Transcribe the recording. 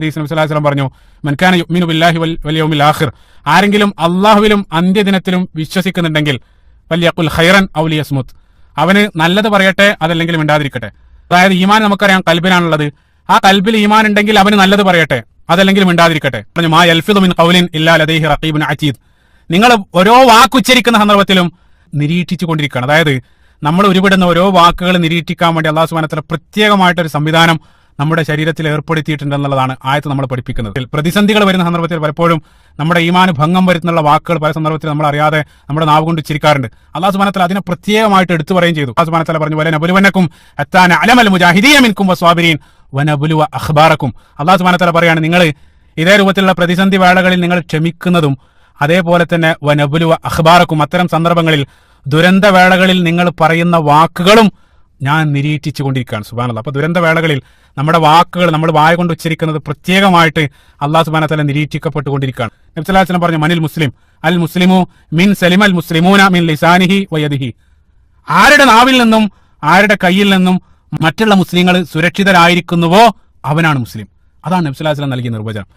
നബി സല്ലല്ലാഹു അലൈഹി വസല്ലം പറഞ്ഞു, മൻ കാന യുഅ്മിനു ബില്ലാഹി വൽ യൗമിൽ ആഖിർ, ആരെങ്കിലും അല്ലാഹുവിലും അന്ത്യദിനത്തിലും വിശ്വസിക്കുന്നുണ്ടെങ്കിൽ ഫൽയഖുൽ ഖൈറൻ ഔ ലിയസ്മുത്, അവന് നല്ലത് പറയട്ടെ അതല്ലെങ്കിൽ മിണ്ടാതിരിക്കട്ടെ. അതായത് ഈമാൻ നമുക്കറിയാം കൽബിലാണുള്ളത്. ആ കൽബിൽ ഈമാൻ ഉണ്ടെങ്കിൽ അവന് നല്ലത് പറയട്ടെ അതല്ലെങ്കിൽ മിണ്ടാതിരിക്കട്ടെ. പറഞ്ഞു, മാ യൽഫിദു മിൻ ഖൗലിൻ ഇല്ലാ ലദൈഹി റഖീബുൻ അതീദ്, നിങ്ങൾ ഓരോ വാക്കുച്ചരിക്കുന്ന സന്ദർഭത്തിലും നിരീക്ഷിച്ചു കൊണ്ടിരിക്കുകയാണ്. അതായത് നമ്മൾ ഉരുവിടുന്ന ഓരോ വാക്കുകൾ നിരീക്ഷിക്കാൻ വേണ്ടി അല്ലാഹു സുബ്ഹാനഹു വ തആല പ്രത്യേകമായിട്ടൊരു സംവിധാനം നമ്മുടെ ശരീരത്തിൽ ഏർപ്പെടുത്തിയിട്ടുണ്ടെന്നുള്ളതാണ് ആയത്ത് നമ്മൾ പഠിപ്പിക്കുന്നത്. പ്രതിസന്ധികൾ വരുന്ന സന്ദർഭത്തിൽ പലപ്പോഴും നമ്മുടെ ഈമാന് ഭംഗം വരുന്നുള്ള വാക്കുകൾ പല സന്ദർഭത്തിൽ നമ്മൾ അറിയാതെ നമ്മുടെ നാവ് കൊണ്ട് ഉച്ചരിക്കാറുണ്ട്. അല്ലാഹു സുബ്ഹാനഹു വ തആല അതിനെ പ്രത്യേകമായിട്ട് എടുത്തു പറയുകയും ചെയ്തു. അല്ലാഹു സുബ്ഹാനഹു വ തആല പറഞ്ഞു, വലനബലുവന്നകും ഹത്താ നഅലമൽ മുജാഹിദീന മിൻകും വസ്വാബിരീൻ വനബലുവ അഖ്ബാറക്കും. അല്ലാഹു സുബ്ഹാനഹു വ തആല പറയാണ്, നിങ്ങൾ ഇതേ രൂപത്തിലുള്ള പ്രതിസന്ധി വേളകളിൽ നിങ്ങൾ ക്ഷമിക്കുന്നതും അതേപോലെ തന്നെ വനബലുവ അഖ്ബാറക്കും, അത്തരം സന്ദർഭങ്ങളിൽ ദുരന്ത വേളകളിൽ നിങ്ങൾ പറയുന്ന വാക്കുകളും ഞാൻ നിരീക്ഷിച്ചു കൊണ്ടിരിക്കുകയാണ്. സുബ്ഹാനല്ലാഹ്. അപ്പൊ ദുരന്ത വേളകളിൽ നമ്മുടെ വാക്കുകൾ നമ്മൾ വായ കൊണ്ട് ഉച്ചരിക്കുന്നത് പ്രത്യേകമായിട്ട് അല്ലാഹു സുബ്ഹാനഹു വ തആല നിരീക്ഷിക്കപ്പെട്ടുകൊണ്ടിരിക്കുകയാണ്. നബി സല്ലല്ലാഹു അലൈഹി വസല്ലം പറഞ്ഞു, മനിൽ മുസ്ലിം അൽ മുസ്ലിമു മിൻ സലിമൽ മുസ്ലിമൂന മിൻ ലിസാനിഹി വയദിഹി, ആരുടെ നാവിൽ നിന്നും ആരുടെ കയ്യിൽ നിന്നും മറ്റുള്ള മുസ്ലിങ്ങൾ സുരക്ഷിതരായിരിക്കുന്നുവോ അവനാണ് മുസ്ലിം. അതാണ് നബി സല്ലല്ലാഹു അലൈഹി വസല്ലം നൽകിയ നിർവചനം.